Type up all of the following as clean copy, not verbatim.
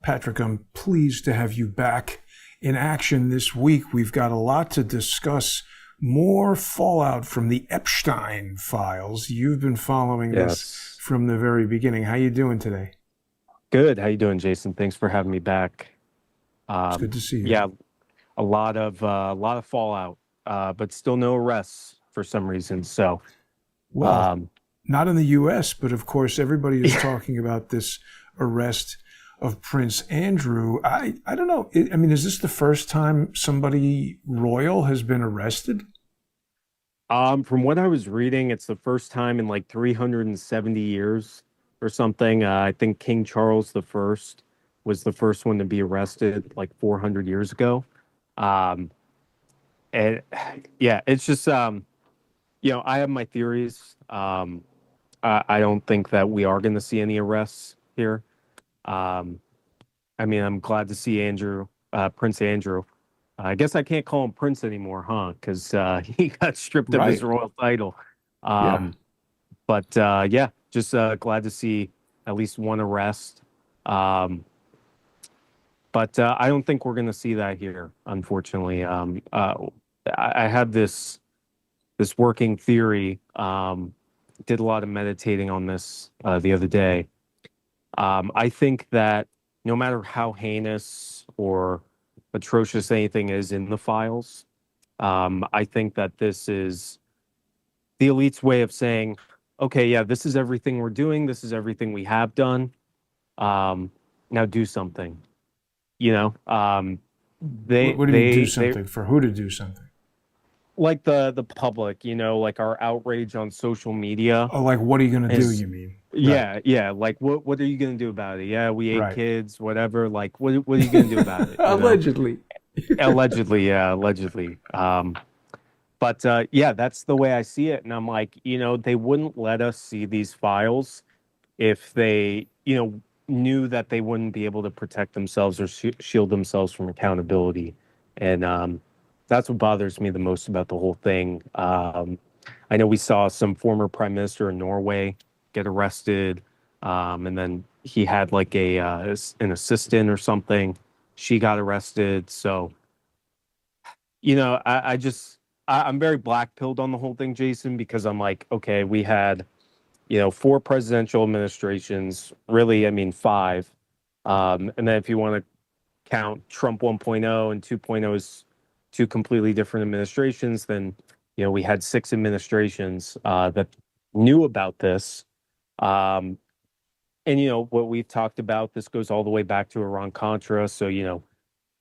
Patrick, I'm pleased to have you back in action this week. We've got a lot to discuss. More fallout from the Epstein files. You've been following this from the very beginning. How you doing today? Good. How you doing, Jason? Thanks for having me back. It's good to see you. Yeah, a lot of fallout, but still no arrests for some reason. So, Well, um, not in the U.S., but of course everybody is talking about this arrest of Prince Andrew. I don't know. I mean, is this the first time somebody royal has been arrested? from what I was reading, it's the first time in like 370 years or something. I think King Charles the First was the first one to be arrested like 400 years ago. Um, and yeah, it's just I have my theories. I don't think that we are going to see any arrests here. Um, I mean, I'm glad to see Prince Andrew. I guess I can't call him Prince anymore, huh? Because he got stripped of his Right. royal title. Yeah. Um, but yeah, just glad to see at least one arrest. Um, but I don't think we're going to see that here, unfortunately. I have this working theory. Did a lot of meditating on this the other day. I think that no matter how heinous or atrocious anything is in the files, I think that this is the elite's way of saying, okay, yeah, this is everything we're doing. This is everything we have done. Um, Now do something. You know, What do you mean do they something? For who to do something? like the public. Like our outrage on social media Oh, like what are you going to do, is. you mean? Right. Yeah. Like, what are you gonna do about it? Yeah, we ate Right. kids, whatever. Like, what are you gonna do about it? Allegedly. Allegedly, yeah, allegedly. But yeah, that's the way I see it. And I'm like, they wouldn't let us see these files if they, knew that they wouldn't be able to protect themselves or shield themselves from accountability. And that's what bothers me the most about the whole thing. I know we saw some former prime minister in Norway get arrested, and then he had like an assistant or something. She got arrested. So, I'm very black pilled on the whole thing, Jason, because I'm like, okay, we had, four presidential administrations, really, I mean, five. And then if you want to count Trump 1.0 and 2.0 as two completely different administrations, then, we had six administrations that knew about this. Um, and, what we've talked about, this goes all the way back to Iran-Contra. So, you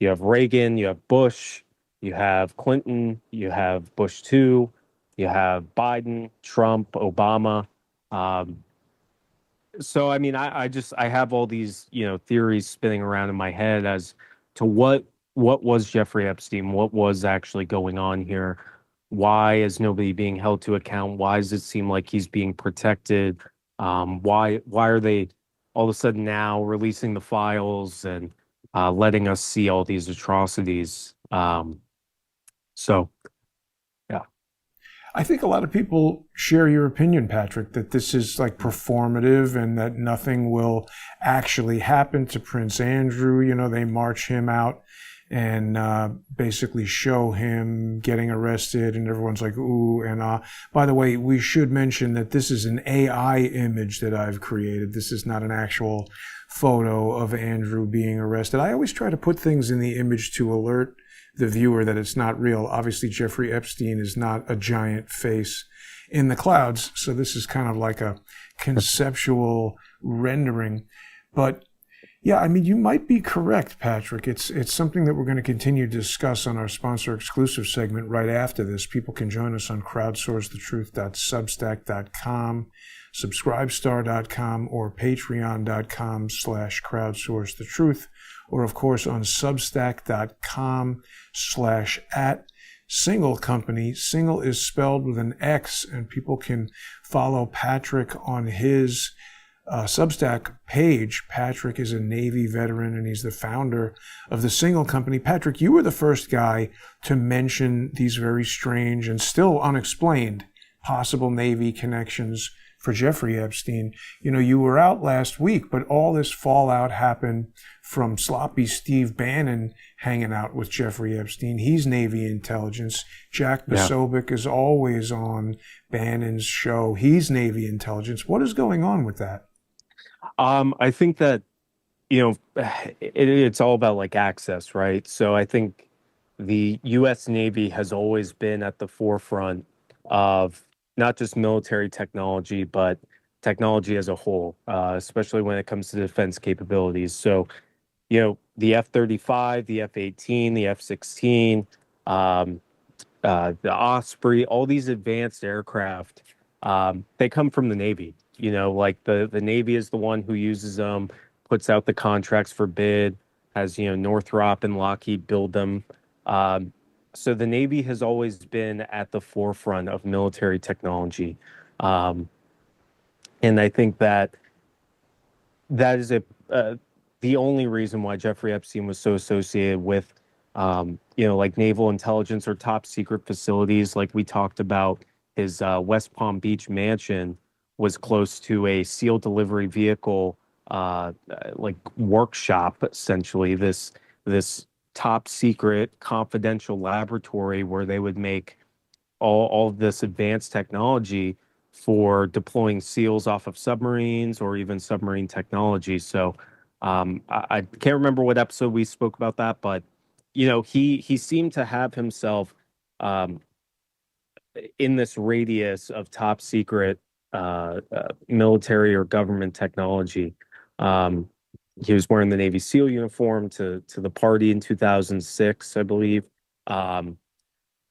have Reagan, you have Bush, you have Clinton, you have Bush 2, you have Biden, Trump, Obama. Um, so, I mean, I have all these, theories spinning around in my head as to what was Jeffrey Epstein? What was actually going on here? Why is nobody being held to account? Why does it seem like he's being protected? Why are they all of a sudden now releasing the files and letting us see all these atrocities? So yeah. I think a lot of people share your opinion, Patrick, that this is like performative and that nothing will actually happen to Prince Andrew. They march him out and basically show him getting arrested, and everyone's like, ooh and ah. By the way, we should mention that this is an AI image that I've created. This is not an actual photo of Andrew being arrested. I always try to put things in the image to alert the viewer that it's not real. Obviously, Jeffrey Epstein is not a giant face in the clouds, so this is kind of like a conceptual rendering. But yeah, I mean, you might be correct, Patrick. It's something that we're going to continue to discuss on our sponsor exclusive segment right after this. People can join us on crowdsourcethetruth.substack.com, subscribestar.com, or patreon.com/crowdsourcethetruth, or of course on substack.com/@single company. Single is spelled with an X, and people can follow Patrick on his Substack page. Patrick is a Navy veteran, and he's the founder of the Single Company. Patrick, you were the first guy to mention these very strange and still unexplained possible Navy connections for Jeffrey Epstein. You were out last week, but all this fallout happened from sloppy Steve Bannon hanging out with Jeffrey Epstein. He's Navy intelligence. Jack Yeah. Posobiec is always on Bannon's show. He's Navy intelligence. What is going on with that? I think that, it's all about like access, right? So I think the U.S. Navy has always been at the forefront of not just military technology, but technology as a whole, especially when it comes to defense capabilities. So, the F-35, the F-18, the F-16, um, the Osprey, all these advanced aircraft, they come from the Navy. Like the Navy is the one who uses them, puts out the contracts for bid, has, Northrop and Lockheed build them. Um, so the Navy has always been at the forefront of military technology. Um, and I think that is the only reason why Jeffrey Epstein was so associated with, like naval intelligence or top secret facilities. Like we talked about, his West Palm Beach mansion was close to a SEAL delivery vehicle, like workshop, essentially. This top secret confidential laboratory where they would make all of this advanced technology for deploying SEALs off of submarines or even submarine technology. So I can't remember what episode we spoke about that, but he seemed to have himself um, in this radius of top secret military or government technology. Um, he was wearing the Navy SEAL uniform to the party in 2006, I believe. Um,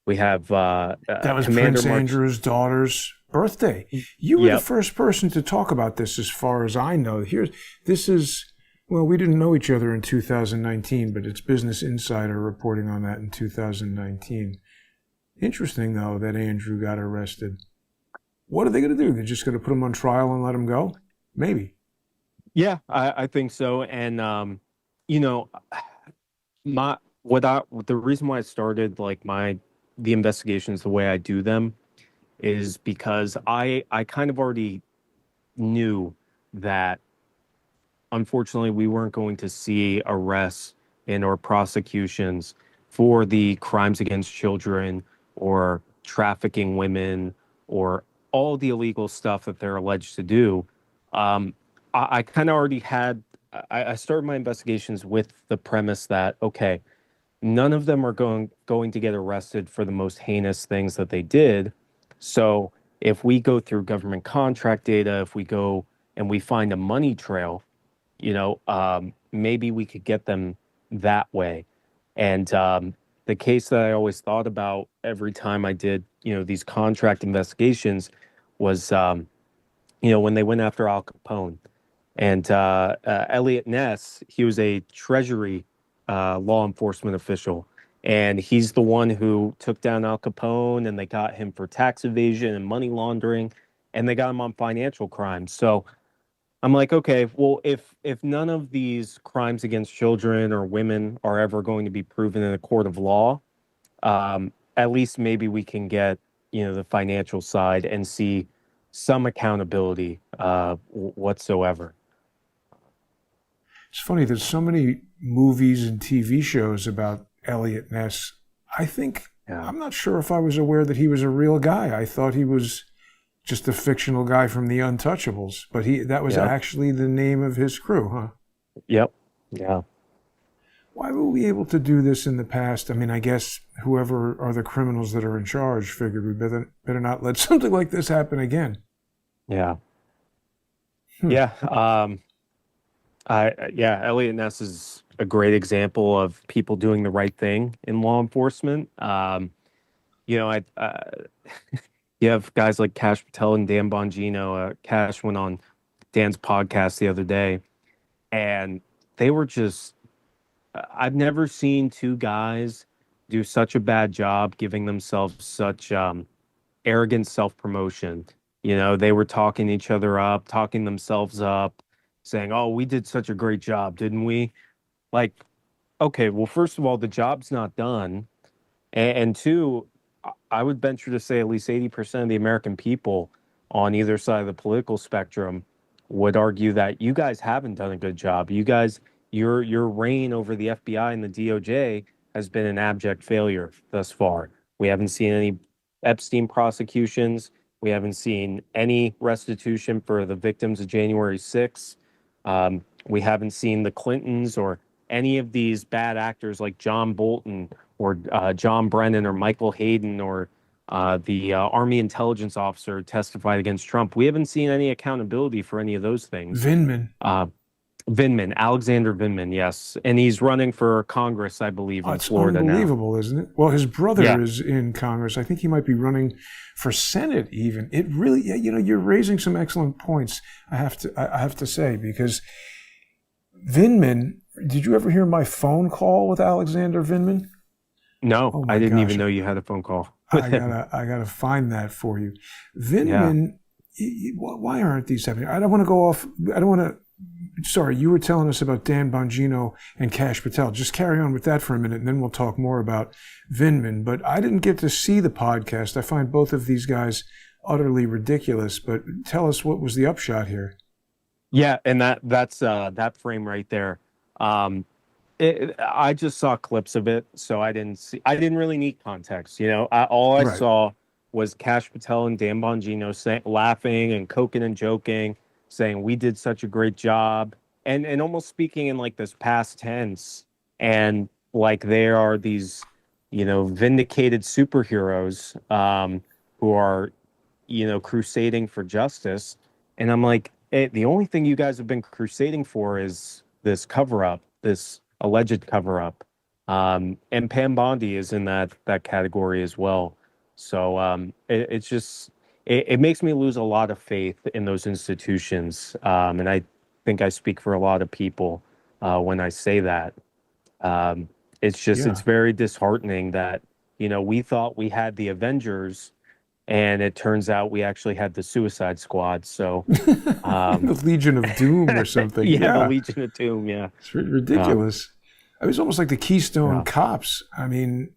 we have That was Commander Prince March. Andrew's daughter's birthday. You were the Yep. first person to talk about this, as far as I know. This is, well, we didn't know each other in 2019, but it's Business Insider reporting on that in 2019. Interesting, though, that Andrew got arrested. What are they going to do? They're just going to put him on trial and let him go? Maybe. Yeah, I think so. And you know, the reason why I started like the investigations the way I do them is because I kind of already knew that unfortunately we weren't going to see arrests and or prosecutions for the crimes against children or trafficking women or all the illegal stuff that they're alleged to do. um, I kind of already had I started my investigations with the premise that okay, none of them are going to get arrested for the most heinous things that they did. So if we go through government contract data, if we go and we find a money trail, maybe we could get them that way. And the case that I always thought about every time I did, these contract investigations was, when they went after Al Capone. And Elliot Ness, he was a Treasury law enforcement official. And he's the one who took down Al Capone, and they got him for tax evasion and money laundering, and they got him on financial crimes. So I'm like, okay, well, if none of these crimes against children or women are ever going to be proven in a court of law, at least maybe we can get, the financial side and see some accountability whatsoever. It's funny, there's so many movies and TV shows about Elliot Ness. Yeah. I'm not sure if I was aware that he was a real guy. I thought he was just a fictional guy from The Untouchables, but that was Yep. actually the name of his crew, huh? Yep. Yeah. Why were we able to do this in the past? I mean, I guess whoever are the criminals that are in charge figured we better not let something like this happen again. Yeah. Hmm. Yeah. Yeah, Elliot Ness is a great example of people doing the right thing in law enforcement. I you have guys like Cash Patel and Dan Bongino. Cash went on Dan's podcast the other day, and they were just, I've never seen two guys do such a bad job giving themselves such arrogant self promotion. They were talking each other up, talking themselves up, saying, "Oh, we did such a great job, didn't we?" Like, okay, well, first of all, the job's not done. And two, I would venture to say at least 80% of the American people on either side of the political spectrum would argue that you guys haven't done a good job. You guys, your reign over the FBI and the DOJ has been an abject failure thus far. We haven't seen any Epstein prosecutions. We haven't seen any restitution for the victims of January 6th. We haven't seen the Clintons or any of these bad actors like John Bolton or John Brennan or Michael Hayden or the Army intelligence officer testified against Trump. We haven't seen any accountability for any of those things. Vindman. Vindman, Alexander Vindman, yes. And he's running for Congress, I believe, in Florida now. It's unbelievable, isn't it? Well, his brother is in Congress. I think he might be running for Senate even. It really, you're raising some excellent points, I have to say, because Vindman, did you ever hear my phone call with Alexander Vindman? No, I didn't even know you had a phone call. I gotta find that for you. Vindman, why aren't these happening? I don't want to go off. I don't want to. Sorry, you were telling us about Dan Bongino and Kash Patel. Just carry on with that for a minute, and then we'll talk more about Vindman. But I didn't get to see the podcast. I find both of these guys utterly ridiculous. But tell us, what was the upshot here? Yeah, and that's that frame right there. I just saw clips of it, so I didn't really need context. All I saw was Kash Patel and Dan Bongino laughing and coking and joking, saying we did such a great job, and almost speaking in like this past tense, and like they are these, vindicated superheroes who are, crusading for justice. And I'm like, the only thing you guys have been crusading for is this cover-up, this alleged cover-up. And Pam Bondi is in that category as well. So it's just, it makes me lose a lot of faith in those institutions. And I think I speak for a lot of people when I say that. It's just, it's very disheartening that, we thought we had the Avengers, and it turns out we actually had the Suicide Squad. So the Legion of Doom or something. The Legion of Doom. Yeah, it's ridiculous. It was almost like the Keystone Cops. I mean,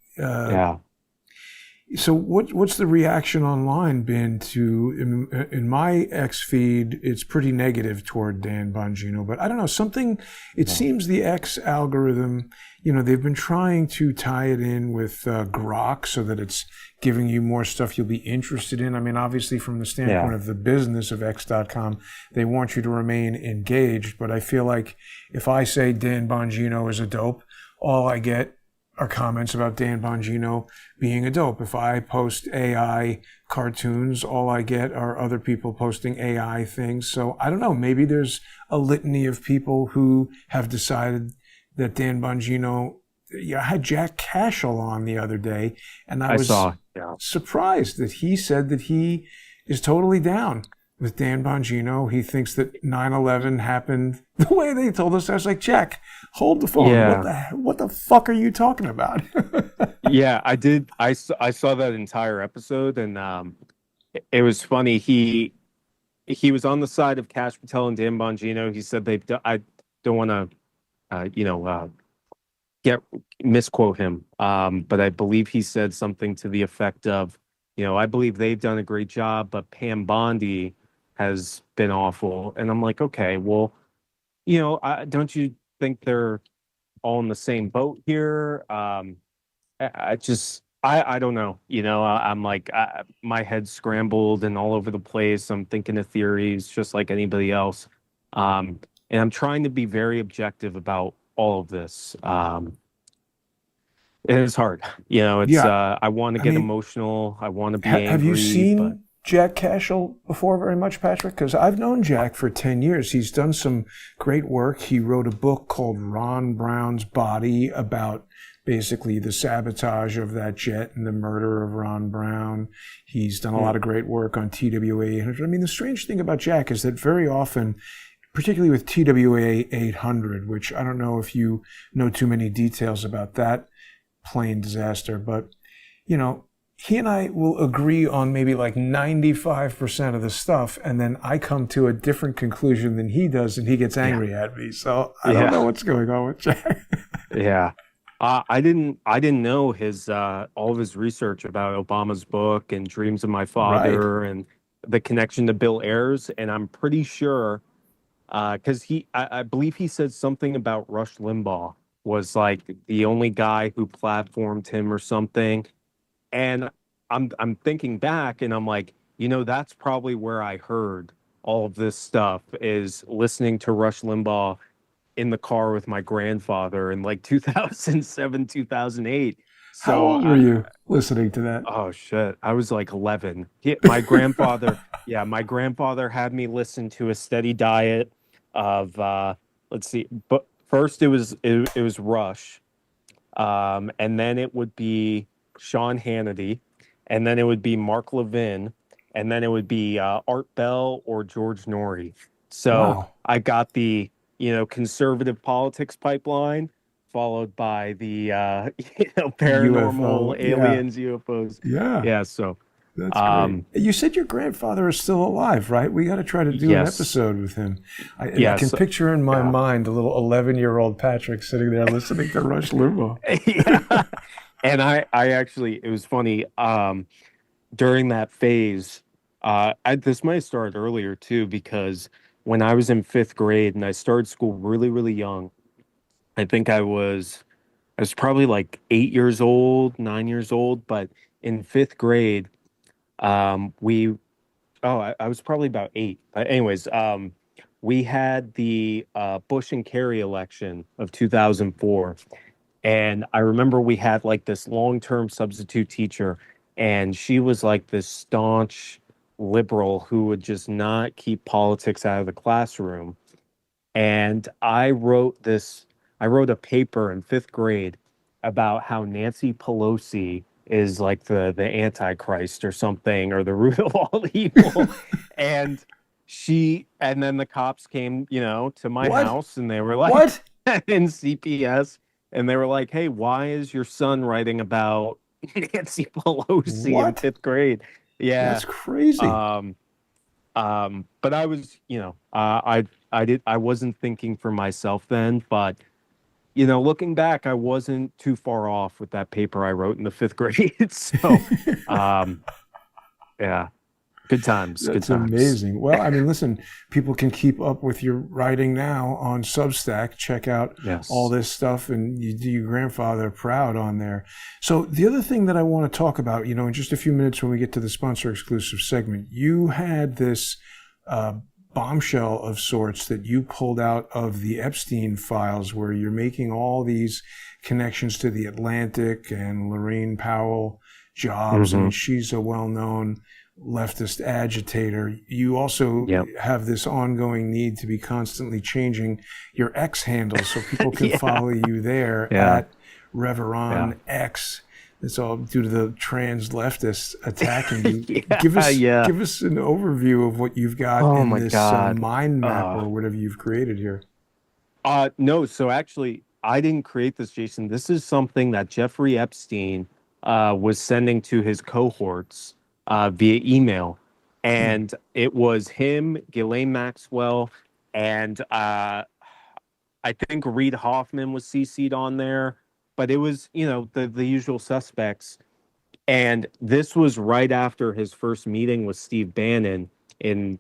So what's the reaction online been to, in my X feed, it's pretty negative toward Dan Bongino, but I don't know, it seems the X algorithm, they've been trying to tie it in with Grok so that it's giving you more stuff you'll be interested in. I mean, obviously from the standpoint of the business of X.com, they want you to remain engaged, but I feel like if I say Dan Bongino is a dope, all I get are comments about Dan Bongino being a dope. If I post AI cartoons, all I get are other people posting AI things. So I don't know, maybe there's a litany of people who have decided that Dan Bongino, I had Jack Cashel on the other day, and I was surprised that he said that he is totally down with Dan Bongino. He thinks that 9/11 happened the way they told us. I was like, Jack, hold the phone. Yeah. What the fuck are you talking about? Yeah, I did. I saw that entire episode, and it was funny. He was on the side of Kash Patel and Dan Bongino. He said I don't want to, misquote him, but I believe he said something to the effect of, I believe they've done a great job, but Pam Bondi has been awful. And I'm like, okay, well, don't you think they're all in the same boat here? I don't know. I'm like, my head's scrambled and all over the place. I'm thinking of theories just like anybody else. And I'm trying to be very objective about all of this. And it's hard. I want to get emotional. I want to be angry. Have you seen Jack Cashel before very much, Patrick? Because I've known Jack for 10 years. He's done some great work. He wrote a book called Ron Brown's Body about basically the sabotage of that jet and the murder of Ron Brown. He's done a lot of great work on TWA 800. I mean, the strange thing about Jack is that very often, particularly with TWA 800, which I don't know if you know too many details about that plane disaster, but, he and I will agree on maybe like 95% of the stuff, and then I come to a different conclusion than he does, and he gets angry at me. So I don't know what's going on with Jack. I didn't know his all of his research about Obama's book and Dreams of My Father and the connection to Bill Ayers, and I'm pretty sure because I believe he said something about Rush Limbaugh was like the only guy who platformed him or something. And I'm thinking back, and I'm like, that's probably where I heard all of this stuff is listening to Rush Limbaugh in the car with my grandfather in like 2007, 2008. How So old were you listening to that? oh shit, I was like 11. My grandfather, yeah, my grandfather had me listen to a steady diet of let's see, but first it was Rush, and then it would be Sean Hannity, and then it would be Mark Levin, and then it would be Art Bell or George Norrie. So Wow. I got the conservative politics pipeline, followed by the UFO. paranormal Yeah. aliens, UFOs. Yeah. Yeah. So That's great. um, You said your grandfather is still alive, right? We got to try to do an yes, episode with him. I can yes, picture in my yeah. mind a little 11-year-old Patrick sitting there listening to Rush Limbaugh. Yeah. And I actually, it was funny. During that phase, this might have started earlier too, because when I was in fifth grade and I started school really, really young, I think I was probably like 8 years old, 9 years old, but in fifth grade, we I was probably about eight. Anyways, we had the Bush and Kerry election of 2004. And I remember we had like this long-term substitute teacher, and she was like this staunch liberal who would just not keep politics out of the classroom. And I wrote a paper in fifth grade about how Nancy Pelosi is like the Antichrist or something, or the root of all evil. And and then the cops came, to my What? house, and they were like, What? in CPS, and they were like, "Hey, why is your son writing about Nancy Pelosi in What? fifth grade?" Yeah. That's crazy. Um, but I was, I wasn't thinking for myself then, but looking back, I wasn't too far off with that paper I wrote in the fifth grade. So, um, yeah, good times, good That's times. amazing. Well, I mean, listen, people can keep up with your writing now on Substack. Check out all Yes. this stuff, and you do your grandfather proud on there. So, the other thing that I want to talk about, in just a few minutes when we get to the sponsor exclusive segment, you had this uh, bombshell of sorts that you pulled out of the Epstein files, where you're making all these connections to the Atlantic and Lorraine Powell jobs. I Mm-hmm. mean, she's a well known leftist agitator. You also Yep. have this ongoing need to be constantly changing your X handle so people can Yeah. follow you there Yeah. at Yeah. Reveron X. It's all due to the trans leftists attacking you. Give Yeah. us Yeah. give us an overview of what you've got Oh in my this God. mind map Uh, or whatever you've created here. no, so actually, I didn't create this, Jason. This is something that Jeffrey Epstein was sending to his cohorts via email. Hmm. And it was him, Ghislaine Maxwell, and I think Reid Hoffman was CC'd on there. But it was, the usual suspects. And this was right after his first meeting with Steve Bannon in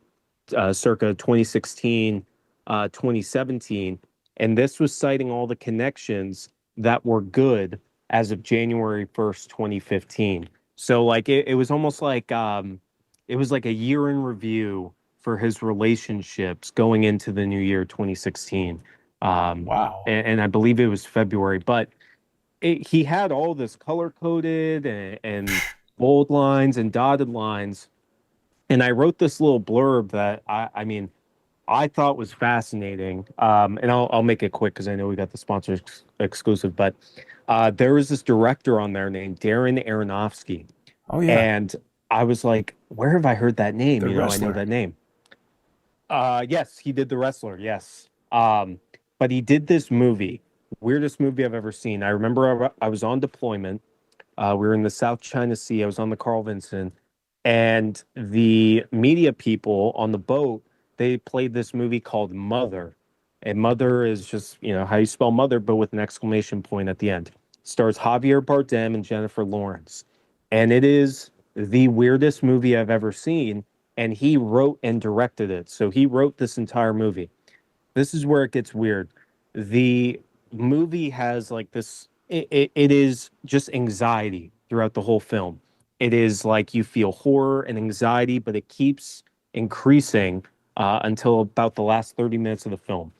circa 2016, 2017. And this was citing all the connections that were good as of January 1st, 2015. So like it was almost like it was like a year in review for his relationships going into the new year 2016. Wow. And I believe it was February, but he had all this color coded and bold lines and dotted lines. And I wrote this little blurb that I mean, I thought was fascinating. And I'll make it quick because I know we got the sponsor exclusive. But there was this director on there named Darren Aronofsky, Oh yeah, and I was like, where have I heard that name? the I know wrestler. that name. Yes, he did The Wrestler. Yes. But he did this movie, weirdest movie I've ever seen. I remember I was on deployment. We were in the South China Sea. I was on the Carl Vinson, and the media people on the boat, they played this movie called Mother. And Mother is just, how you spell mother, but with an exclamation point at the end. Stars Javier Bardem and Jennifer Lawrence. And it is the weirdest movie I've ever seen. and he wrote and directed it. So he wrote this entire movie. This is where it gets weird. The movie has like this, it is just anxiety throughout the whole film. It is like you feel horror and anxiety, but it keeps increasing until about the last 30 minutes of the film.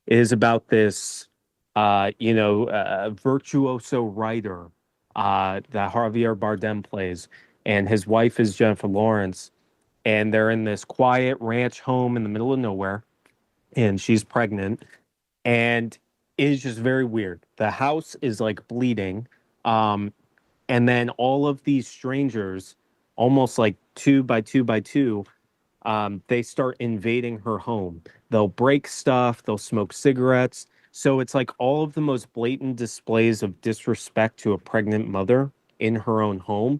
It is about this, virtuoso writer that Javier Bardem plays, and his wife is Jennifer Lawrence, and they're in this quiet ranch home in the middle of nowhere, and she's pregnant, and it is just very weird. The house is like bleeding, um, and then all of these strangers, almost like two by two by two, they start invading her home. They'll break stuff, they'll smoke cigarettes. So it's like all of the most blatant displays of disrespect to a pregnant mother in her own home,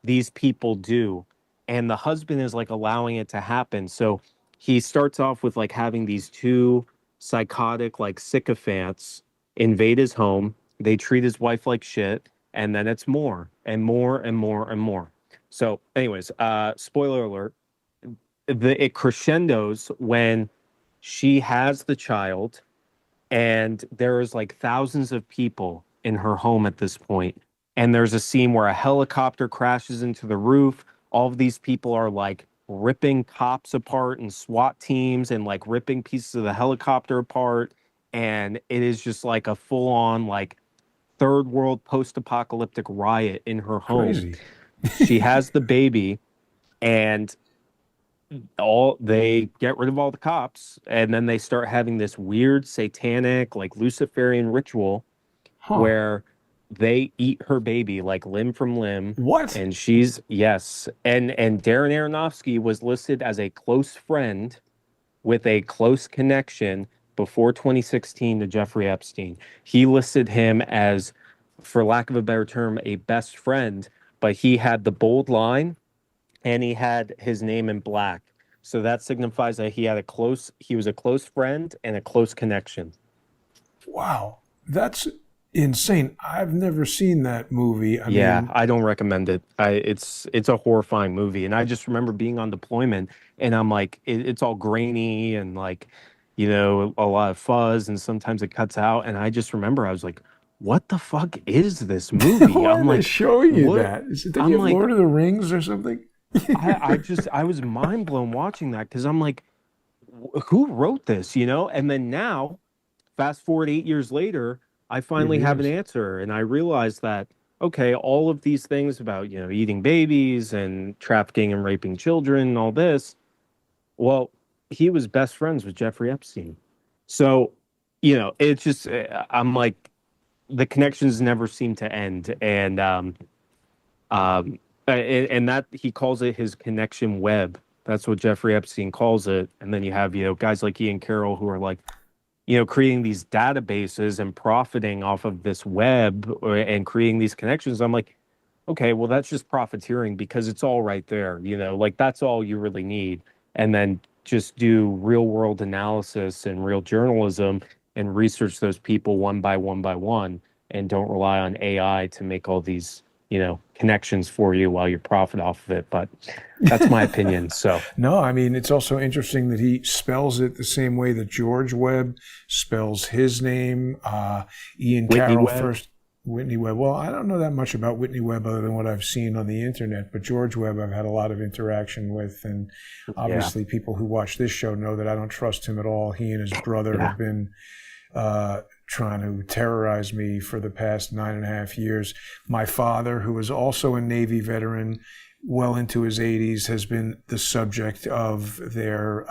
these people do. And the husband is like allowing it to happen. So he starts off with like having these two psychotic, like sycophants invade his home. They treat his wife like shit. And then it's more and more and more and more. So, anyways, spoiler alert, it crescendos when she has the child, and there's like thousands of people in her home at this point, and there's a scene where a helicopter crashes into the roof. All of these people are like ripping cops apart and SWAT teams and like ripping pieces of the helicopter apart, and it is just like a full-on like third world post-apocalyptic riot in her home. Crazy. She has the baby, and all they get rid of all the cops, and then they start having this weird satanic like Luciferian ritual Huh. where they eat her baby like limb from limb. What? And she's, yes, and Darren Aronofsky was listed as a close friend with a close connection before 2016 to Jeffrey Epstein. He listed him as, for lack of a better term, a best friend, but he had the bold line and he had his name in black. So that signifies that he was a close friend and a close connection. Wow. That's insane. I've never seen that movie. I Yeah, mean, I don't recommend it. It's a horrifying movie, and I just remember being on deployment, and I'm like, it's all grainy and like, a lot of fuzz, and sometimes it cuts out, and I just remember I was like, what the fuck is this movie? why I'm are they like, showing you what? that? Is it that you I'm have like, Lord of the Rings or something? I was mind blown watching that because I'm like, who wrote this? And then now, fast forward 8 years later, I It finally have an is. answer, and I realize that, okay, all of these things about eating babies and trafficking and raping children and all this, well, he was best friends with Jeffrey Epstein. So it's just, I'm like, the connections never seem to end. And that he calls it his connection web. That's what Jeffrey Epstein calls it. And then you have, guys like Ian Carroll who are like, creating these databases and profiting off of this web, and creating these connections. I'm like, okay, well, that's just profiteering because it's all right there, like that's all you really need. And then just do real world analysis and real journalism and research those people one by one by one, and don't rely on AI to make all these, connections for you while you profit off of it. But that's my opinion. So, No, I mean, it's also interesting that he spells it the same way that George Webb spells his name. Ian Whitney Carroll Webb. first, Whitney Webb. Well, I don't know that much about Whitney Webb other than what I've seen on the internet, but George Webb I've had a lot of interaction with. And Yeah. obviously, people who watch this show know that I don't trust him at all. He and his brother Yeah. have been trying to terrorize me for the past 9.5 years. My father, who is also a Navy veteran, well into his 80s, has been the subject of their.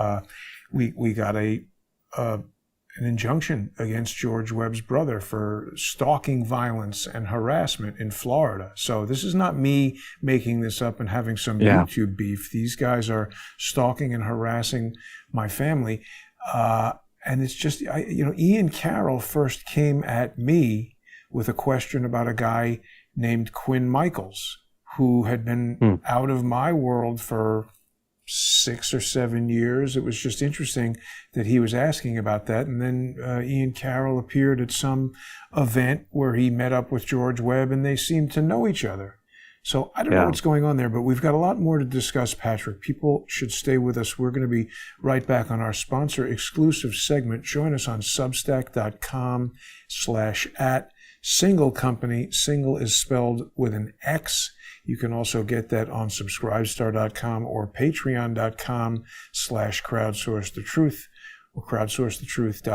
We got an injunction against George Webb's brother for stalking violence and harassment in Florida. So this is not me making this up and having some YouTube beef. These guys are stalking and harassing my family. And it's just, Ian Carroll first came at me with a question about a guy named Quinn Michaels, who had been out of my world for 6 or 7 years. It was just interesting that he was asking about that. And then Ian Carroll appeared at some event where he met up with George Webb, and they seemed to know each other. So I don't know what's going on there, but we've got a lot more to discuss, Patrick. People should stay with us. We're going to be right back on our sponsor exclusive segment. Join us on substack.com/@singlecompany. Single is spelled with an X. You can also get that on subscribestar.com or patreon.com/crowdsourcethetruth or crowdsourcethetruth.com.